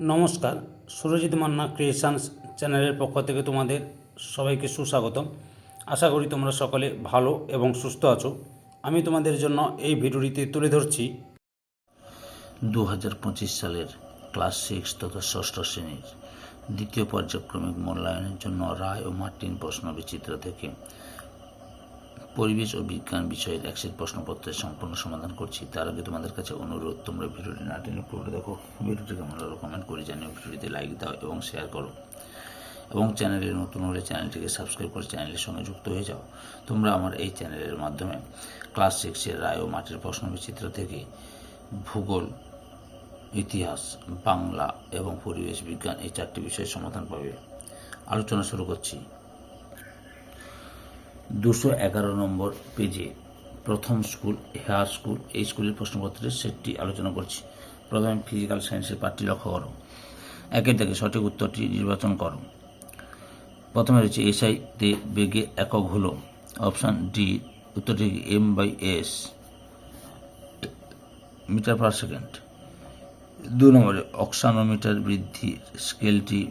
নমস্কার, সুরজিৎ মান্না ক্রিয়েশনস চ্যানেলের পক্ষ থেকে তোমাদের সবাইকে সুস্বাগতম। আশা করি তোমরা সকলে ভালো এবং সুস্থ আছো। আমি তোমাদের জন্য এই ভিডিওটিতে তুলে ধরছি 2025 সালের ক্লাস 6 তথা ষষ্ঠ শ্রেণীর দ্বিতীয় পর্যায়ক্রমিক মূল্যায়নের জন্য রায় ও মার্টিন প্রশ্ন বিচিত্র থেকে পরিবেশ ও বিজ্ঞান বিষয়ের একশেট প্রশ্নপত্রের সম্পূর্ণ সমাধান করছি। তার আগে তোমাদের কাছে অনুরোধ, তোমরা ভিডিওটি না টেনে পুরো দেখো। ভিডিওটি কেমন লাগলো কমেন্ট করে জানিও, ভিডিওটিতে লাইক দাও এবং শেয়ার করো, এবং চ্যানেলে নতুন হলে চ্যানেলটিকে সাবস্ক্রাইব করে চ্যানেলের সঙ্গে যুক্ত হয়ে যাও। তোমরা আমার এই চ্যানেলের মাধ্যমে ক্লাস 6-এর রায় ও মাটির প্রশ্ন বিচিত্র থেকে ভূগোল, ইতিহাস, বাংলা এবং পরিবেশ বিজ্ঞান এই চারটি বিষয়ের সমাধান পাবে। আলোচনা শুরু করছি। 211 নম্বর পেজে প্রথম স্কুল হেয়ার স্কুল, এই স্কুলের প্রশ্নপত্রের সেটটি আলোচনা করছি। প্রথমে ফিজিক্যাল সায়েন্সের পাঠটি লক্ষ্য করো। একের থেকে সঠিক উত্তরটি নির্বাচন করো। প্রথমে রয়েছে এসআইতে বেগে একক হলো অপশান ডি, উত্তরটি M/S মিটার পার সেকেন্ড। 2 নম্বরে অক্সানোমিটার বৃদ্ধির স্কেলটি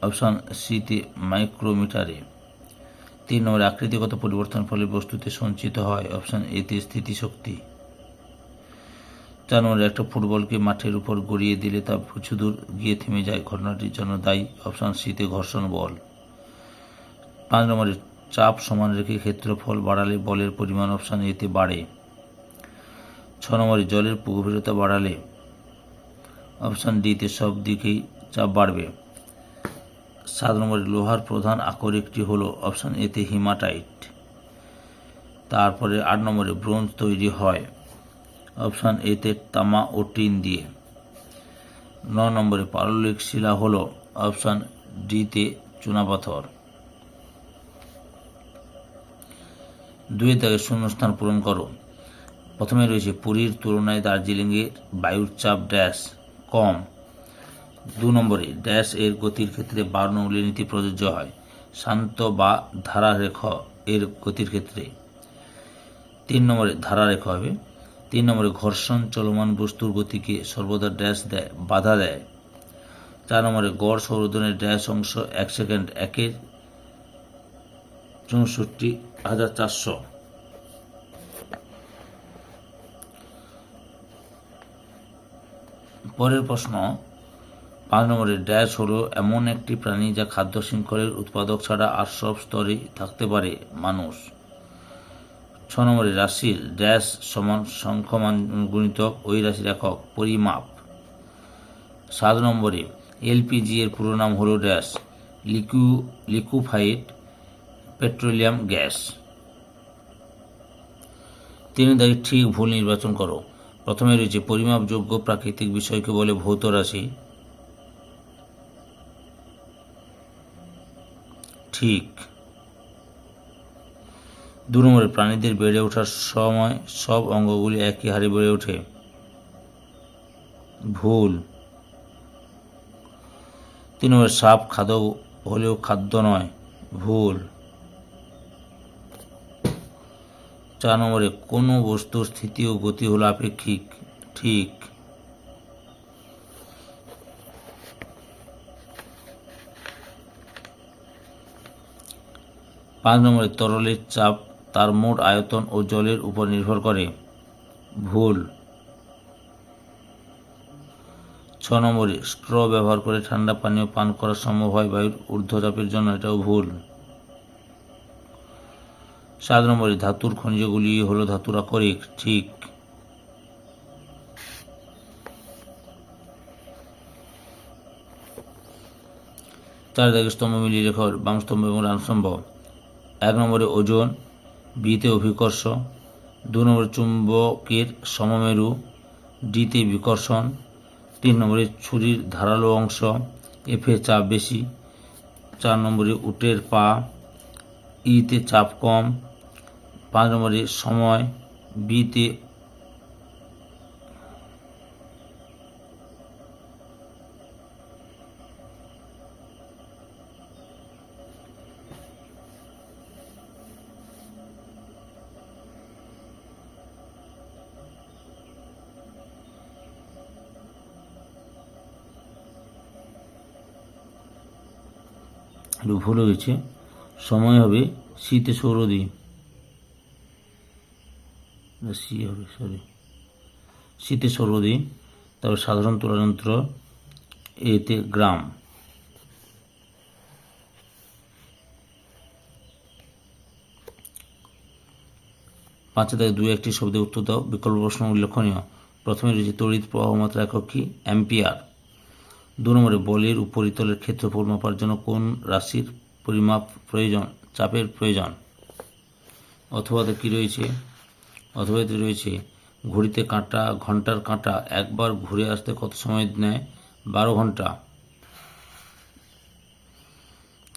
অপশান সিতে মাইক্রোমিটারে। 3 নম্বরে আকৃতিগত পরিবর্তনের ফলে বস্তুতে সঞ্চিত হয় অপশান এতে স্থিতিশক্তি। 4 নম্বরে একটা ফুটবলকে মাঠের উপর গড়িয়ে দিলে তা কিছু দূর গিয়ে থেমে যায়, ঘটনাটির জন্য দায়ী অপশান সিতে ঘর্ষণ বল। 5 নম্বরে চাপ সমান রেখে ক্ষেত্রফল বাড়ালে বলের পরিমাণ অপশান এতে বাড়ে। 6 নম্বরে জলের গভীরতা বাড়ালে অপশান ডিতে সব দিকেই চাপ বাড়বে। 7 নম্বরে লোহার প্রধান আকরিকটি হলো অপশান এতে হিমাটাইট। তারপরে 8 নম্বরে ব্রোঞ্জ তৈরি হয় অপশান এতে তামা ও টিন দিয়ে। 9 নম্বরে পাললিক শিলা হলো অপশান ডিতে চুনাপাথর। 2 থেকে শূন্যস্থান পূরণ করো। প্রথমে রয়েছে পুরীর তুলনায় দার্জিলিংয়ের বায়ুর চাপ ড্যাশ কম। 2 নম্বরে ড্যাশ এর গতির ক্ষেত্রে বার্নৌলি নীতি প্রযোজ্য হয়, শান্ত বা ধারারেখ এর গতির ক্ষেত্রে। 3 নম্বরে ধারারেখ হবে। 3 নম্বরে ঘর্ষণ চলমান বস্তুর গতিকে সর্বদা ড্যাশ দেয়, বাধা দেয়। 4 নম্বরে গড় সৌরদনের ড্যাশ অংশ 1 সেকেন্ড 1/64,400। পরের প্রশ্ন 5 নম্বরে ড্যাশ হলো এমন একটি প্রাণী যা খাদ্য শৃঙ্খলের উৎপাদক ছাড়া আর সব স্তরেই থাকতে পারে, মানুষ। 6 নম্বরে রাশির ড্যাশ সমান সংখ্যমান গুণিতক ওই রাশির একক পরিমাপ। 7 নম্বরে এলপিজি এর পুরো নাম হলো ড্যাশ লিকুইফাইড পেট্রোলিয়াম গ্যাস। 3 দাগে ঠিক ভুল নির্বাচন করো। প্রথমে রয়েছে পরিমাপযোগ্য প্রাকৃতিক বিষয়কে বলে ভৌত রাশি, ঠিক। 2 নম্বরে প্রাণীদের বেড়ে ওঠার সময় সব অঙ্গগুলি একই হারে বেড়ে ওঠে, ভুল। 3 নম্বরে সাপ খাদ্য হলেও খাদ্য নয়, ভুল। 4 নম্বরে কোনো বস্তুর স্থিতি ও গতি হলো আপেক্ষিক, ঠিক। 5 নম্বরে তরলের চাপ তার মোট আয়তন ও জলের উপর নির্ভর করে, ভুল। 6 নম্বরে স্ট্র ব্যবহার করে ঠান্ডা পানীয় পান করা সম্ভব হয় বায়ুর ঊর্ধ্বচাপের জন্য, এটাও ভুল। 7 নম্বরে ধাতুর খনিজগুলি হলো ধাতুর আকরিক, ঠিক। 4 দাগে স্তম্ভ মিলিয়ে লেখো বাম স্তম্ভ এবং ডান স্তম্ভ। 1 নম্বরে ওজন, বিতে অভিকর্ষ। 2 নম্বরে চুম্বকের সমমেরু, ডিতে বিকর্ষণ। 3 নম্বরে ছুরির ধারালো অংশ, এফে চাপ বেশি। 4 নম্বরে উটের পা, ইতে চাপ কম। 5 নম্বরে সময়, বিতে একটু ভুল হয়েছে, সময় হবে শীতে সৌরদিন, সি হবে, সরি, শীতে সৌরদিন। তারপর সাধারণ তুলনাযন্ত্র এতে গ্রাম। পাঁচে থেকে 2-1টি শব্দের উত্তর দাও। বিকল্প প্রশ্ন উল্লেখনীয়। প্রথমে রয়েছে তড়িৎ প্রবাহ মাত্রা একক কি? অ্যাম্পিয়ার। 2 নম্বরে বলের উপরিতলের ক্ষেত্রফল মাপার জন্য কোন রাশির পরিমাপ প্রয়োজন? চাপের প্রয়োজন। অথবাতে কি রয়েছে? অথবাতে রয়েছে ঘড়িতে কাঁটা, ঘন্টার কাঁটা একবার ঘুরে আসতে কত সময় নেয়? 12 ঘন্টা।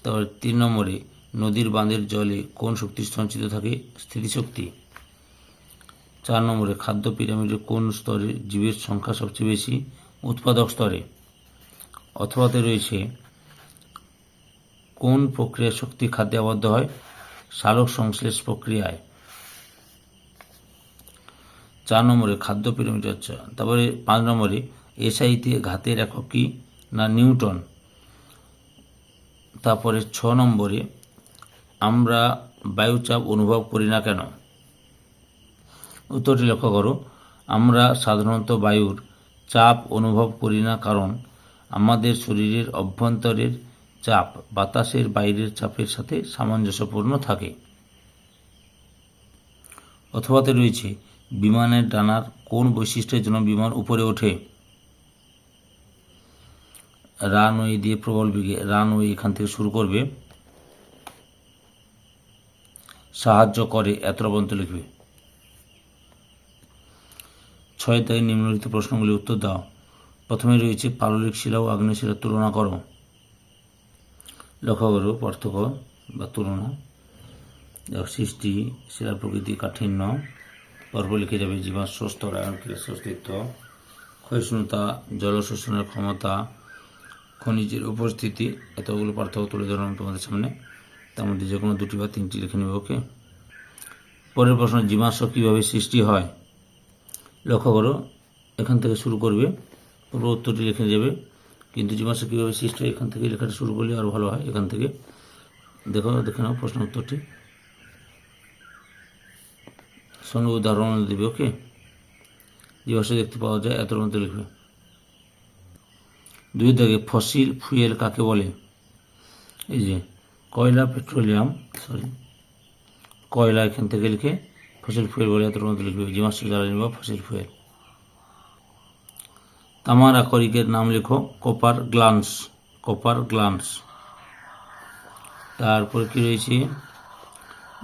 তারপরে 3 নম্বরে নদীর বাঁধের জলে কোন শক্তি সঞ্চিত থাকে? স্থিতিশক্তি। 4 নম্বরে খাদ্য পিরামিডের কোন স্তরে জীবের সংখ্যা সবচেয়ে বেশি? উৎপাদক স্তরে। অথবাতে রয়েছে কোন প্রক্রিয়ায় শক্তি খাদ্যে আবদ্ধ হয়? সালোক সংশ্লেষ প্রক্রিয়ায়। 4 নম্বরে খাদ্য পিরামিড। আচ্ছা, তারপরে 5 নম্বরে এসআইতে ঘাতের একক কি? না নিউটন। তারপরে 6 নম্বরে আমরা বায়ুচাপ অনুভব করি না কেন? উত্তরটি লক্ষ্য করো। আমরা সাধারণত বায়ুর চাপ অনুভব করি না কারণ আমাদের শরীরের অভ্যন্তরের চাপ বাতাসের বাইরের চাপের সাথে সামঞ্জস্যপূর্ণ থাকে। অথবাতে রয়েছে বিমানের ডানার কোন বৈশিষ্ট্যের জন্য বিমান উপরে ওঠে? রানওয়ে দিয়ে প্রবল বেগে, রানওয়ে এখান থেকে শুরু করবে, সাহায্য করে, এত পর্যন্ত লিখবে। 6 থেকে নিম্নলিখিত প্রশ্নগুলি উত্তর দাও। প্রথমে রয়েছে পাললিক শিলা ও আগ্নেয় শিলার তুলনা করো। লক্ষ্য করো পার্থক্য বা তুলনা। সৃষ্টি, শিলার প্রকৃতি, কাঠিন্য, পরপর লিখে যাবে। জীবাশ্ম স্তর, আয়নক্রিয়ার অস্তিত্ব, ক্ষয়িষ্ণুতা, জল শোষণের ক্ষমতা, খনিজের উপস্থিতি, এতগুলো পার্থক্য তুলে ধরলাম তোমাদের সামনে। তার মধ্যে যে কোনো 2টি বা 3টি লিখে নেবে। ওকে। পরের প্রশ্ন, জীবাশ্ম কীভাবে সৃষ্টি হয়? লক্ষ্য করো এখান থেকে শুরু করবে, পুরো উত্তরটি লিখে যাবে, কিন্তু জীবাশ্ম কীভাবে সৃষ্টি হয় এখান থেকে লেখাটা শুরু করলে আরও ভালো হয়। এখান থেকে দেখে নাও প্রশ্ন উত্তরটি, সঙ্গে উদাহরণ দেবে। ওকে। জীবাশ্ম দেখতে পাওয়া যায়, এত মধ্যে লিখবে। 2 থেকে ফসিল ফুয়েল কাকে বলে? এই যে কয়লা, পেট্রোলিয়াম, কয়লা এখান থেকে লিখে ফসিল ফুয়েল বলে, এত মধ্যে লিখবে। জীবাশ্ম জ্বালানি বা ফসিল ফুয়েল। তামার আকরিকের নাম লেখো। Copper glance, copper glance. তারপরে কি রয়েছে?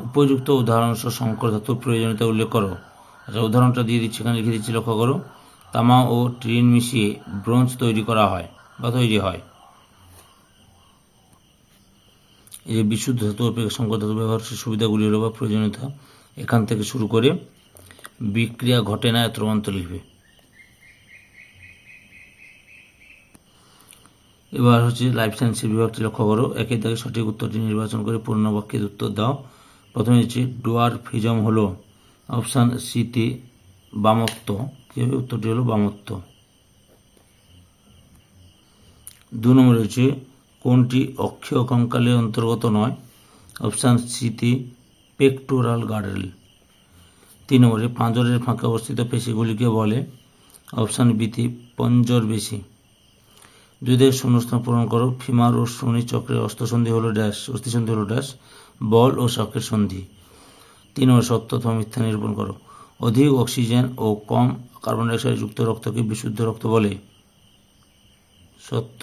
উপযুক্ত উদাহরণসহ সংকর ধাতুর প্রয়োজনীয়তা উল্লেখ করো। আচ্ছা, উদাহরণটা দিয়ে দিচ্ছি, এখানে লিখে দিচ্ছি, লক্ষ্য করো। তামা ও টিন মিশিয়ে ব্রোঞ্জ তৈরি করা হয় বা তৈরি হয়। এই যে বিশুদ্ধ ধাতু অপেক্ষা সংকর ধাতু ব্যবহার সুবিধাগুলি হলো বা প্রয়োজনীয়তা, এখান থেকে শুরু করে বিক্রিয়া ঘটে না, এত মন্ত লিখবে। এবার হচ্ছে লাইফ সায়েন্সের বিভাগটি লক্ষ্য করো। একের দাগে সঠিক উত্তরটি নির্বাচন করে পূর্ণ বাক্যের উত্তর দাও। প্রথমে হচ্ছে ডোয়ারফিজম হলো অপশান সিতে বামত্ব। কী হবে? উত্তরটি হলো বামত্ব। 2 নম্বরে হচ্ছে কোনটি অক্ষীয় কঙ্কালের অন্তর্গত নয়? অপশান সিতে পেক্টোরাল গার্ডেল। 3 নম্বরে পাঁজরের ফাঁকে অবস্থিত পেশিগুলিকে বলে? অপশান বিতে পঞ্জর পেশি। 2 থেকে শূন্যস্থান পূরণ করো। ফিমার ও শনি চক্রের অস্থিসন্ধি হলো ড্যাশ, অস্থিসন্ধি হলো ড্যাশ, বল ও শকের সন্ধি। 3 নম্বর সত্য অথবা মিথ্যা নিরূপণ করো। অধিক অক্সিজেন ও কম কার্বন ডাইঅক্সাইড যুক্ত রক্তকে বিশুদ্ধ রক্ত বলে? সত্য।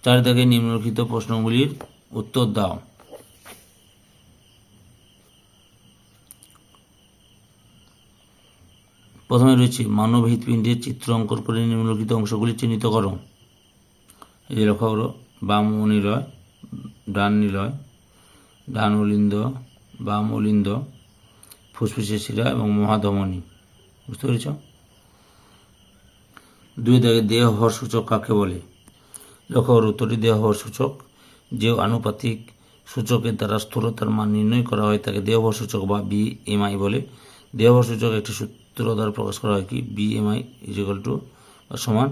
4 থেকে নিম্নলিখিত প্রশ্নগুলির উত্তর দাও। প্রথমে রয়েছে মানব হৃৎপিণ্ডের চিত্র অঙ্কন করে নিম্নলিখিত অংশগুলি চিহ্নিত করো। এই যে লক্ষ্য করো, বাম নিলয়, ডান নিলয়, ডান অলিন্দ, বাম অলিন্দ, ফুসফুসের শিরা এবং মহাধমনী। বুঝতে পেরেছ? 2 থেকে দেহ ভর সূচক কাকে বলে? লক্ষ্য করো উত্তরটি দেহ ভর সূচক। যে আনুপাতিক সূচকের দ্বারা স্থূলতার মান নির্ণয় করা হয় তাকে দেহ ভর সূচক বা BMI বলে। দেহ ভর সূচক একটি সূত্র দ্বারা প্রকাশ করা হয় কি? BMI = সমান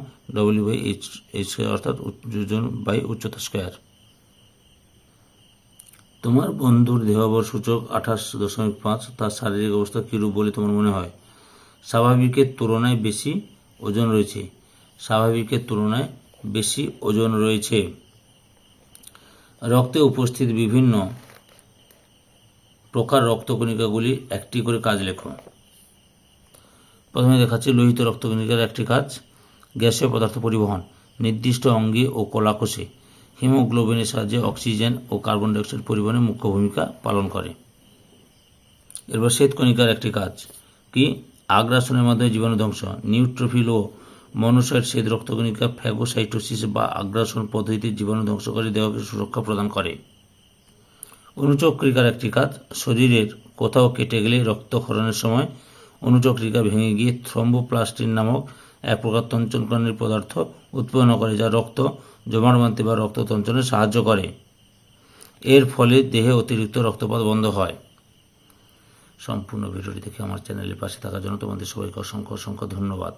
W/H স্কোয়ার অর্থাৎ ওজন বাই উচ্চতা স্কোয়ার। তোমার বন্ধুর দেহবর সূচক 28.5, তার শারীরিক অবস্থা কীরূপ বলে তোমার মনে হয়? স্বাভাবিকের তুলনায় বেশি ওজন রয়েছে। স্বাভাবিকের তুলনায় বেশি ওজন রয়েছে। রক্তে উপস্থিত বিভিন্ন প্রকার রক্তকণিকাগুলি একটি করে কাজ লেখো। প্রথমে দেখাচ্ছি লোহিত রক্তকণিকার একটি কাজ গ্যাসীয় পদার্থ পরিবহন, নির্দিষ্ট অঙ্গে ও কলাকোষে হিমোগ্লোবিনের সাহায্যে অক্সিজেন ও কার্বন ডাইঅক্সাইড পরিবহনে মুখ্য ভূমিকা পালন করে। এরপর শ্বেতকণিকার একটি কাজ কি? আগ্রাসনের মাধ্যমে জীবাণু ধ্বংস। নিউট্রোফিল ও মনোসাইট শ্বেত রক্তকণিকা ফ্যাগোসাইটোসিস বা আগ্রাসন পদ্ধতিতে জীবাণু ধ্বংসকারী দেহকে সুরক্ষা প্রদান করে। অনুচক্রিকার একটি কাজ শরীরের কোথাও কেটে গেলে রক্তক্ষরণের সময় অনুচক্রিকা ভেঙে গিয়ে থ্রম্বোপ্লাস্টিন নামক এক প্রকার তঞ্চনকারী পদার্থ উৎপন্ন করে, যা রক্ত জমাট বাঁধতে বা রক্ত তঞ্চনে সাহায্য করে। এর ফলে দেহে অতিরিক্ত রক্তপাত বন্ধ হয়। সম্পূর্ণ ভিডিওটি দেখে আমার চ্যানেলের পাশে থাকার জন্য তোমাদের সবাইকে অসংখ্য অসংখ্য ধন্যবাদ।